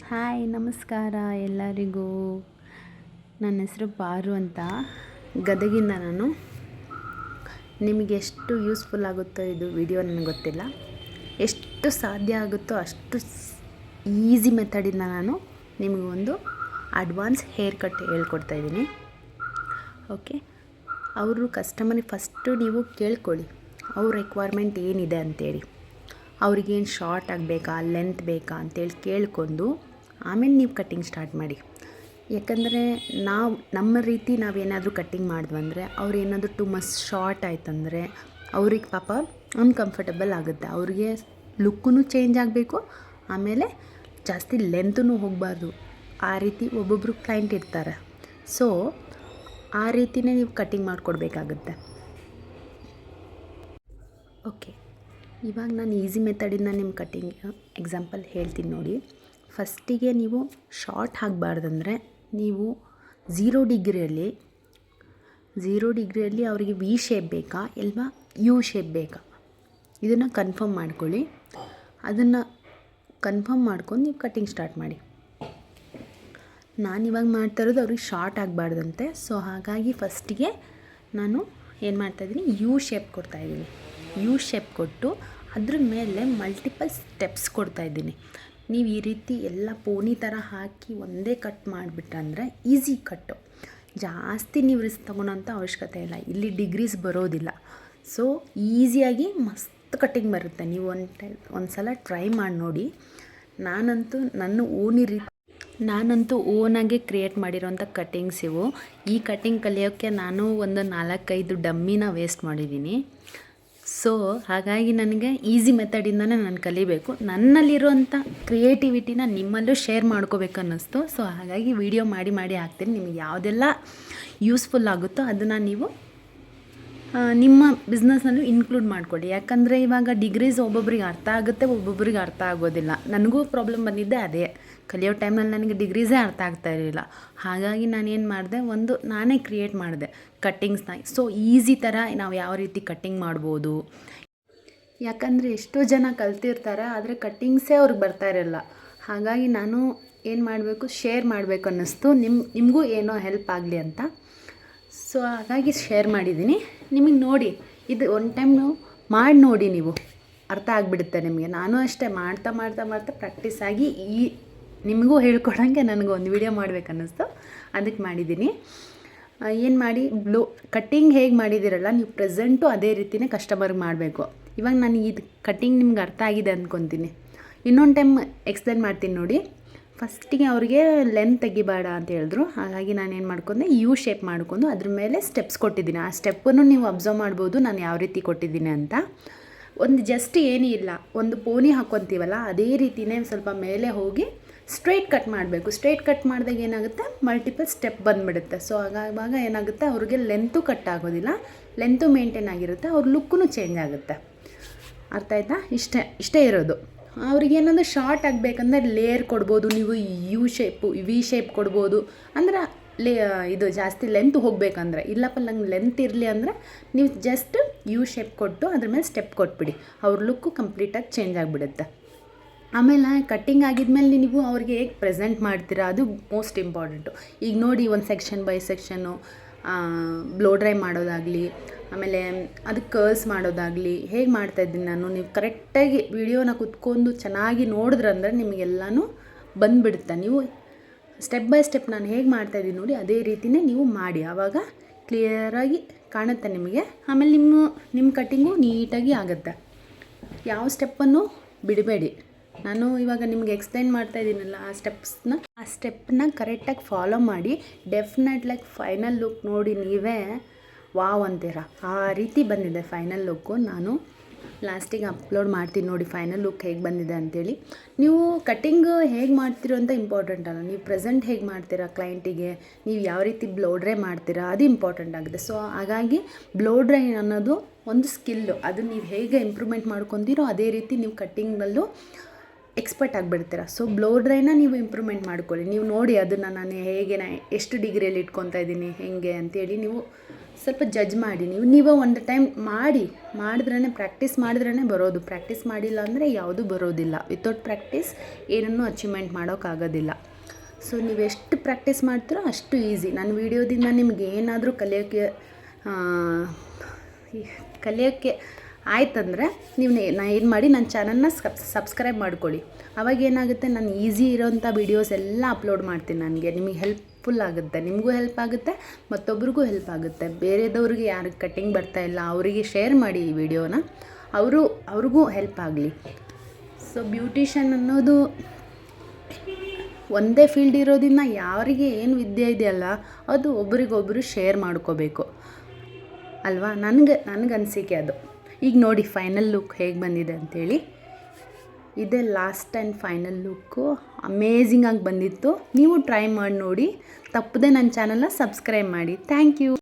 Hi ನಮಸ್ಕಾರ ಎಲ್ಲರಿಗೂ. ನನ್ನ ಹೆಸರು ಪಾರು ಅಂತ, ಗದಗಿಂದ ನಾನು. ನಿಮಗೆ ಎಷ್ಟು ಯೂಸ್ಫುಲ್ ಆಗುತ್ತೋ ಇದು ವಿಡಿಯೋ ನನಗೆ ಗೊತ್ತಿಲ್ಲ. ಎಷ್ಟು ಸಾಧ್ಯ ಆಗುತ್ತೋ ಅಷ್ಟು ಈಸಿ ಮೆಥಡಿಂದ ನಾನು ನಿಮಗೊಂದು ಅಡ್ವಾನ್ಸ್ ಹೇರ್ ಕಟ್ ಹೇಳ್ಕೊಡ್ತಾಯಿದ್ದೀನಿ. ಓಕೆ, ಅವರು ಕಸ್ಟಮರಿಗೆ ಫಸ್ಟು ನೀವು ಕೇಳ್ಕೊಳ್ಳಿ ಅವ್ರ ರಿಕ್ವೈರ್ಮೆಂಟ್ ಏನಿದೆ ಅಂತೇಳಿ. ಅವ್ರಿಗೇನು ಶಾರ್ಟ್ ಆಗಬೇಕಾ, ಲೆಂತ್ ಬೇಕಾ ಅಂತೇಳಿ ಕೇಳ್ಕೊಂಡು ಆಮೇಲೆ ನೀವು ಕಟ್ಟಿಂಗ್ ಸ್ಟಾರ್ಟ್ ಮಾಡಿ. ಯಾಕಂದರೆ ನಮ್ಮ ರೀತಿ ನಾವೇನಾದರೂ ಕಟ್ಟಿಂಗ್ ಮಾಡಿದ್ವಂದರೆ ಅವ್ರು ಏನಾದರೂ ಟು ಮಚ್ ಶಾರ್ಟ್ ಆಯ್ತಂದರೆ ಅವ್ರಿಗೆ ಪಾಪ ಅನ್ಕಂಫರ್ಟಬಲ್ ಆಗುತ್ತೆ. ಅವ್ರಿಗೆ ಲುಕ್ಕೂ ಚೇಂಜ್ ಆಗಬೇಕು, ಆಮೇಲೆ ಜಾಸ್ತಿ ಲೆಂತೂ ಹೋಗಬಾರ್ದು. ಆ ರೀತಿ ಒಬ್ಬೊಬ್ಬರು ಕ್ಲೈಂಟ್ ಇರ್ತಾರೆ. ಸೊ ಆ ರೀತಿಯೇ ನೀವು ಕಟ್ಟಿಂಗ್ ಮಾಡಿಕೊಡ್ಬೇಕಾಗುತ್ತೆ. ಓಕೆ, ಇವಾಗ ನಾನು ಈಸಿ ಮೆಥಡಿಂದ ನಿಮ್ಮ ಕಟ್ಟಿಂಗ್ ಎಕ್ಸಾಂಪಲ್ ಹೇಳ್ತೀನಿ ನೋಡಿ. ಫಸ್ಟಿಗೆ ನೀವು ಶಾರ್ಟ್ ಆಗಬಾರ್ದಂದ್ರೆ ನೀವು ಝೀರೋ ಡಿಗ್ರಿಯಲ್ಲಿ ಅವರಿಗೆ ವಿ ಶೇಪ್ ಬೇಕಾ ಇಲ್ವಾ ಯು ಶೇಪ್ ಬೇಕಾ, ಇದನ್ನು ಕನ್ಫರ್ಮ್ ಮಾಡ್ಕೊಳ್ಳಿ. ಅದನ್ನು ಕನ್ಫರ್ಮ್ ಮಾಡ್ಕೊಂಡು ನೀವು ಕಟ್ಟಿಂಗ್ ಸ್ಟಾರ್ಟ್ ಮಾಡಿ. ನಾನಿವಾಗ ಮಾಡ್ತಾ ಇರೋದು ಅವ್ರಿಗೆ ಶಾರ್ಟ್ ಆಗಬಾರ್ದಂತೆ. ಸೊ ಹಾಗಾಗಿ ಫಸ್ಟಿಗೆ ನಾನು ಏನು ಮಾಡ್ತಾಯಿದ್ದೀನಿ, ಯು ಶೇಪ್ ಕೊಡ್ತಾಯಿದ್ದೀನಿ. ಯು ಶೇಪ್ ಕೊಟ್ಟು ಅದ್ರ ಮೇಲೆ ಮಲ್ಟಿಪಲ್ ಸ್ಟೆಪ್ಸ್ ಕೊಡ್ತಾಯಿದ್ದೀನಿ. ನೀವು ಈ ರೀತಿ ಎಲ್ಲ ಪೋನಿ ಥರ ಹಾಕಿ ಒಂದೇ ಕಟ್ ಮಾಡಿಬಿಟ್ರಂದರೆ ಈಸಿ ಕಟ್ಟು. ಜಾಸ್ತಿ ನೀವು ರಿಸ್ಕ್ ತೊಗೊಳೋಂಥ ಅವಶ್ಯಕತೆ ಇಲ್ಲ. ಇಲ್ಲಿ ಡಿಗ್ರೀಸ್ ಬರೋದಿಲ್ಲ. ಸೊ ಈಸಿಯಾಗಿ ಮಸ್ತ್ ಕಟ್ಟಿಂಗ್ ಬರುತ್ತೆ. ನೀವು ಒಂದು ಸಲ ಟ್ರೈ ಮಾಡಿ ನೋಡಿ. ನಾನಂತೂ ಓನಾಗೆ ಕ್ರಿಯೇಟ್ ಮಾಡಿರೋಂಥ ಕಟ್ಟಿಂಗ್ಸ್ ಇವು. ಈ ಕಟ್ಟಿಂಗ್ ಕಲಿಯೋಕ್ಕೆ ನಾನು ಒಂದು 4-5 ಡಮ್ಮಿನ ವೇಸ್ಟ್ ಮಾಡಿದ್ದೀನಿ. ಸೊ ಹಾಗಾಗಿ ನನಗೆ ಈಸಿ ಮೆಥಡಿಂದನೇ ನಾನು ಕಲಿಬೇಕು. ನನ್ನಲ್ಲಿರುವಂಥ ಕ್ರಿಯೇಟಿವಿಟಿನ ನಿಮ್ಮಲ್ಲೂ ಶೇರ್ ಮಾಡ್ಕೋಬೇಕು ಅನ್ನಿಸ್ತು. ಸೊ ಹಾಗಾಗಿ ವಿಡಿಯೋ ಮಾಡಿ ಹಾಕ್ತೀನಿ. ನಿಮಗೆ ಯಾವುದೆಲ್ಲ ಯೂಸ್ಫುಲ್ ಆಗುತ್ತೋ ಅದನ್ನು ನೀವು ನಿಮ್ಮ ಬಿಸ್ನೆಸ್ನಲ್ಲೂ ಇನ್ಕ್ಲೂಡ್ ಮಾಡ್ಕೊಳ್ಳಿ. ಯಾಕಂದರೆ ಇವಾಗ ಡಿಗ್ರೀಸ್ ಒಬ್ಬೊಬ್ರಿಗೆ ಅರ್ಥ ಆಗುತ್ತೆ, ಒಬ್ಬೊಬ್ರಿಗೆ ಅರ್ಥ ಆಗೋದಿಲ್ಲ. ನನಗೂ ಪ್ರಾಬ್ಲಮ್ ಬಂದಿದ್ದೆ ಅದೇ. ಕಲಿಯೋ ಟೈಮಲ್ಲಿ ನನಗೆ ಡಿಗ್ರೀಸೇ ಅರ್ಥ ಆಗ್ತಾ ಇರಲಿಲ್ಲ. ಹಾಗಾಗಿ ನಾನೇನು ಮಾಡಿದೆ, ನಾನೇ ಕ್ರಿಯೇಟ್ ಮಾಡಿದೆ ಕಟ್ಟಿಂಗ್ಸ್ನ. ಸೊ ಈಸಿ ಥರ ನಾವು ಯಾವ ರೀತಿ ಕಟ್ಟಿಂಗ್ ಮಾಡ್ಬೋದು. ಯಾಕಂದರೆ ಎಷ್ಟೋ ಜನ ಕಲ್ತಿರ್ತಾರೆ, ಆದರೆ ಕಟ್ಟಿಂಗ್ಸೇ ಅವ್ರಿಗೆ ಬರ್ತಾ ಇರಲ್ಲ. ಹಾಗಾಗಿ ನಾನು ಏನು ಮಾಡಬೇಕು, ಶೇರ್ ಮಾಡಬೇಕು ಅನ್ನಿಸ್ತು, ನಿಮಗೂ ಏನೋ ಹೆಲ್ಪ್ ಆಗಲಿ ಅಂತ. ಸೊ ಹಾಗಾಗಿ ಶೇರ್ ಮಾಡಿದ್ದೀನಿ. ನಿಮಗೆ ನೋಡಿ, ಇದು ಒನ್ ಟೈಮ್ ಮಾಡಿ ನೋಡಿ, ನೀವು ಅರ್ಥ ಆಗಿಬಿಡುತ್ತೆ ನಿಮಗೆ. ನಾನು ಅಷ್ಟೇ ಮಾಡ್ತಾ ಪ್ರಾಕ್ಟೀಸ್ ಆಗಿ ನಿಮಗೂ ಹೇಳ್ಕೊಡೋಂಗೆ ನನಗೂ ಒಂದು ವಿಡಿಯೋ ಮಾಡ್ಬೇಕು ಅನ್ನಿಸ್ತು, ಅದಕ್ಕೆ ಮಾಡಿದ್ದೀನಿ. ಏನು ಮಾಡಿ, ಕಟ್ಟಿಂಗ್ ಹೇಗೆ ಮಾಡಿದ್ದೀರಲ್ಲ ನೀವು ಪ್ರೆಸೆಂಟು ಅದೇ ರೀತಿಯೇ ಕಸ್ಟಮರ್ಗೆ ಮಾಡಬೇಕು. ಇವಾಗ ನಾನು ಇದು ಕಟ್ಟಿಂಗ್ ನಿಮ್ಗೆ ಅರ್ಥ ಆಗಿದೆ ಅಂದ್ಕೊತೀನಿ. ಇನ್ನೊಂದು ಟೈಮ್ ಎಕ್ಸ್ಪ್ಲೇನ್ ಮಾಡ್ತೀನಿ ನೋಡಿ. ಫಸ್ಟಿಗೆ ಅವ್ರಿಗೆ ಲೆಂತ್ ತೆಗಿಬೇಡ ಅಂತ ಹೇಳಿದ್ರು. ಹಾಗಾಗಿ ನಾನು ಏನು ಮಾಡ್ಕೊಂಡೆ, ಯು ಶೇಪ್ ಮಾಡ್ಕೊಂಡು ಅದ್ರ ಮೇಲೆ ಸ್ಟೆಪ್ಸ್ ಕೊಟ್ಟಿದ್ದೀನಿ. ಆ ಸ್ಟೆಪ್ಪನ್ನು ನೀವು ಅಬ್ಸರ್ವ್ ಮಾಡ್ಬೋದು ನಾನು ಯಾವ ರೀತಿ ಕೊಟ್ಟಿದ್ದೀನಿ ಅಂತ. ಒಂದು ಜಸ್ಟ್ ಏನೂ ಇಲ್ಲ, ಒಂದು ಪೋನಿ ಹಾಕ್ಕೊತೀವಲ್ಲ ಅದೇ ರೀತಿಯೇ ಸ್ವಲ್ಪ ಮೇಲೆ ಹೋಗಿ ಸ್ಟ್ರೈಟ್ ಕಟ್ ಮಾಡಬೇಕು. ಸ್ಟ್ರೈಟ್ ಕಟ್ ಮಾಡಿದಾಗ ಏನಾಗುತ್ತೆ, ಮಲ್ಟಿಪಲ್ ಸ್ಟೆಪ್ ಬಂದುಬಿಡುತ್ತೆ. ಸೊ ಆವಾಗ ಏನಾಗುತ್ತೆ, ಅವ್ರಿಗೆ ಲೆಂತು ಕಟ್ ಆಗೋದಿಲ್ಲ, ಲೆಂತು ಮೇಂಟೈನ್ ಆಗಿರುತ್ತೆ, ಅವ್ರ ಲುಕ್ಕೂ ಚೇಂಜ್ ಆಗುತ್ತೆ. ಅರ್ಥ ಆಯ್ತಾ? ಇಷ್ಟೇ ಇರೋದು. ಅವ್ರಿಗೇನಾದರೂ ಶಾರ್ಟ್ ಆಗಬೇಕಂದ್ರೆ ಲೇಯರ್ ಕೊಡ್ಬೋದು ನೀವು, ಯು ಶೇಪು ವಿ ಶೇಪ್ ಕೊಡ್ಬೋದು. ಅಂದ್ರೆ ಇದು ಜಾಸ್ತಿ ಲೆಂತ್ ಹೋಗಬೇಕಂದ್ರೆ, ಇಲ್ಲಪ್ಪ ನಂಗೆ ಲೆಂತ್ ಇರಲಿ ಅಂದರೆ ನೀವು ಜಸ್ಟ್ ಯು ಶೇಪ್ ಕೊಟ್ಟು ಅದ್ರ ಮೇಲೆ ಸ್ಟೆಪ್ ಕೊಟ್ಬಿಡಿ, ಅವ್ರ ಲುಕ್ಕು ಕಂಪ್ಲೀಟಾಗಿ ಚೇಂಜ್ ಆಗಿಬಿಡುತ್ತೆ. ಆಮೇಲೆ ಕಟ್ಟಿಂಗ್ ಆಗಿದ್ಮೇಲೆ ನೀವು ಅವ್ರಿಗೆ ಹೇಗೆ ಪ್ರೆಸೆಂಟ್ ಮಾಡ್ತೀರಾ ಅದು ಮೋಸ್ಟ್ ಇಂಪಾರ್ಟೆಂಟು. ಈಗ ನೋಡಿ, ಒಂದು section by section blow dry ಮಾಡೋದಾಗಲಿ, ಆಮೇಲೆ ಅದಕ್ಕೆ ಕರ್ಲ್ಸ್ ಮಾಡೋದಾಗಲಿ ಹೇಗೆ ಮಾಡ್ತಾಯಿದ್ದೀನಿ ನಾನು. ನೀವು ಕರೆಕ್ಟಾಗಿ ವಿಡಿಯೋನ ಕುತ್ಕೊಂಡು ಚೆನ್ನಾಗಿ ನೋಡಿದ್ರಂದ್ರೆ ನಿಮಗೆಲ್ಲನೂ ಬಂದುಬಿಡುತ್ತೆ. ನೀವು ಸ್ಟೆಪ್ ಬೈ ಸ್ಟೆಪ್ ನಾನು ಹೇಗೆ ಮಾಡ್ತಾಯಿದ್ದೀನಿ ನೋಡಿ, ಅದೇ ರೀತಿಯೇ ನೀವು ಮಾಡಿ. ಆವಾಗ ಕ್ಲಿಯರಾಗಿ ಕಾಣುತ್ತೆ ನಿಮಗೆ. ಆಮೇಲೆ ನಿಮ್ಮ ಕಟ್ಟಿಂಗು ನೀಟಾಗಿ ಆಗುತ್ತೆ. ಯಾವ ಸ್ಟೆಪ್ಪನ್ನು ಬಿಡಬೇಡಿ. ನಾನು ಇವಾಗ ನಿಮ್ಗೆ ಎಕ್ಸ್ಪ್ಲೈನ್ ಮಾಡ್ತಾಯಿದ್ದೀನಲ್ಲ, ಆ ಸ್ಟೆಪ್ನ ಕರೆಕ್ಟಾಗಿ ಫಾಲೋ ಮಾಡಿ. ಡೆಫಿನೆಟ್ಲಾಗಿ ಫೈನಲ್ ಲುಕ್ ನೋಡಿ ನೀವೇ ವಾವ್ ಅಂತೀರ. ಆ ರೀತಿ ಬಂದಿದೆ ಫೈನಲ್ ಲುಕ್ಕು. ನಾನು ಲಾಸ್ಟಿಗೆ ಅಪ್ಲೋಡ್ ಮಾಡ್ತೀನಿ ನೋಡಿ ಫೈನಲ್ ಲುಕ್ ಹೇಗೆ ಬಂದಿದೆ ಅಂಥೇಳಿ. ನೀವು ಕಟ್ಟಿಂಗ್ ಹೇಗೆ ಮಾಡ್ತೀರೋ ಅಂತ ಇಂಪಾರ್ಟೆಂಟ್ ಅಲ್ಲ, ನೀವು ಪ್ರೆಸೆಂಟ್ ಹೇಗೆ ಮಾಡ್ತೀರಾ ಕ್ಲೈಂಟಿಗೆ, ನೀವು ಯಾವ ರೀತಿ ಬ್ಲೋ ಡ್ರೈ ಮಾಡ್ತೀರಾ ಅದು ಇಂಪಾರ್ಟೆಂಟ್ ಆಗಿದೆ. ಸೊ ಹಾಗಾಗಿ ಬ್ಲೋ ಡ್ರೈ ಅನ್ನೋದು ಒಂದು ಸ್ಕಿಲ್ಲು. ಅದು ನೀವು ಹೇಗೆ ಇಂಪ್ರೂವ್ಮೆಂಟ್ ಮಾಡ್ಕೊತೀರೋ ಅದೇ ರೀತಿ ನೀವು ಕಟ್ಟಿಂಗಲ್ಲೂ ಎಕ್ಸ್ಪರ್ಟ್ ಆಗಿಬಿಡ್ತೀರ. ಸೊ ಬ್ಲೋ ಡ್ರೈನ ನೀವು ಇಂಪ್ರೂವ್ಮೆಂಟ್ ಮಾಡ್ಕೊಳ್ಳಿ. ನೀವು ನೋಡಿ ಅದನ್ನು ನಾನು ಎಷ್ಟು ಡಿಗ್ರಿಯಲ್ಲಿ ಇಟ್ಕೊತಾ ಇದ್ದೀನಿ ಹೇಗೆ ಅಂತೇಳಿ ನೀವು ಸ್ವಲ್ಪ ಜಡ್ಜ್ ಮಾಡಿ ನೀವು ಒಂದು ಟೈಮ್ ಮಾಡಿದ್ರೇ ಪ್ರಾಕ್ಟೀಸ್ ಮಾಡಿದ್ರೇ ಬರೋದು. ಪ್ರಾಕ್ಟೀಸ್ ಮಾಡಿಲ್ಲ ಅಂದರೆ ಯಾವುದೂ ಬರೋದಿಲ್ಲ. ವಿತೌಟ್ ಪ್ರಾಕ್ಟೀಸ್ ಏನನ್ನೂ ಅಚೀವ್ಮೆಂಟ್ ಮಾಡೋಕ್ಕಾಗೋದಿಲ್ಲ. ಸೊ ನೀವೆಷ್ಟು ಪ್ರಾಕ್ಟೀಸ್ ಮಾಡ್ತೀರೋ ಅಷ್ಟು ಈಸಿ. ನನ್ನ ವೀಡಿಯೋದಿಂದ ನಿಮ್ಗೆ ಏನಾದರೂ ಕಲಿಯೋಕ್ಕೆ ಆಯ್ತಂದರೆ ನೀವು ಏನು ಮಾಡಿ, ನನ್ನ ಚಾನಲ್ನ ಸಬ್ಸ್ಕ್ರೈಬ್ ಮಾಡ್ಕೊಳ್ಳಿ. ಅವಾಗ ಏನಾಗುತ್ತೆ, ನಾನು ಈಸಿ ಇರೋಂಥ ವೀಡಿಯೋಸ್ ಎಲ್ಲ ಅಪ್ಲೋಡ್ ಮಾಡ್ತೀನಿ. ನನಗೆ ನಿಮಗೆ ಹೆಲ್ಪ್ಫುಲ್ ಆಗುತ್ತೆ, ನಿಮಗೂ ಹೆಲ್ಪ್ ಆಗುತ್ತೆ, ಮತ್ತೊಬ್ರಿಗೂ ಹೆಲ್ಪ್ ಆಗುತ್ತೆ. ಬೇರೆದವ್ರಿಗೆ ಯಾರಿಗೆ ಕಟ್ಟಿಂಗ್ ಬರ್ತಾಯಿಲ್ಲ ಅವರಿಗೆ ಶೇರ್ ಮಾಡಿ ಈ ವಿಡಿಯೋನ, ಅವ್ರಿಗೂ ಹೆಲ್ಪ್ ಆಗಲಿ. ಸೊ ಬ್ಯೂಟಿಷನ್ ಅನ್ನೋದು ಒಂದೇ ಫೀಲ್ಡ್ ಇರೋದ್ರಿಂದ ಯಾರಿಗೆ ಏನು ವಿದ್ಯೆ ಇದೆಯಲ್ಲ ಅದು ಒಬ್ರಿಗೊಬ್ಬರು ಶೇರ್ ಮಾಡ್ಕೋಬೇಕು ಅಲ್ವಾ. ನನಗೆ ಅನಿಸಿಕೆ ಅದು. ಈಗ ನೋಡಿ ಫೈನಲ್ ಲುಕ್ ಹೇಗೆ ಬಂದಿದೆ ಅಂಥೇಳಿ. ಇದೇ ಲಾಸ್ಟ್ ಆ್ಯಂಡ್ ಫೈನಲ್ ಲುಕ್ಕು. ಅಮೇಝಿಂಗಾಗಿ ಬಂದಿತ್ತು. ನೀವು ಟ್ರೈ ಮಾಡಿ ನೋಡಿ, ತಪ್ಪದೆ ನನ್ನ ಚಾನಲ್ನ ಸಬ್ಸ್ಕ್ರೈಬ್ ಮಾಡಿ. Thank you.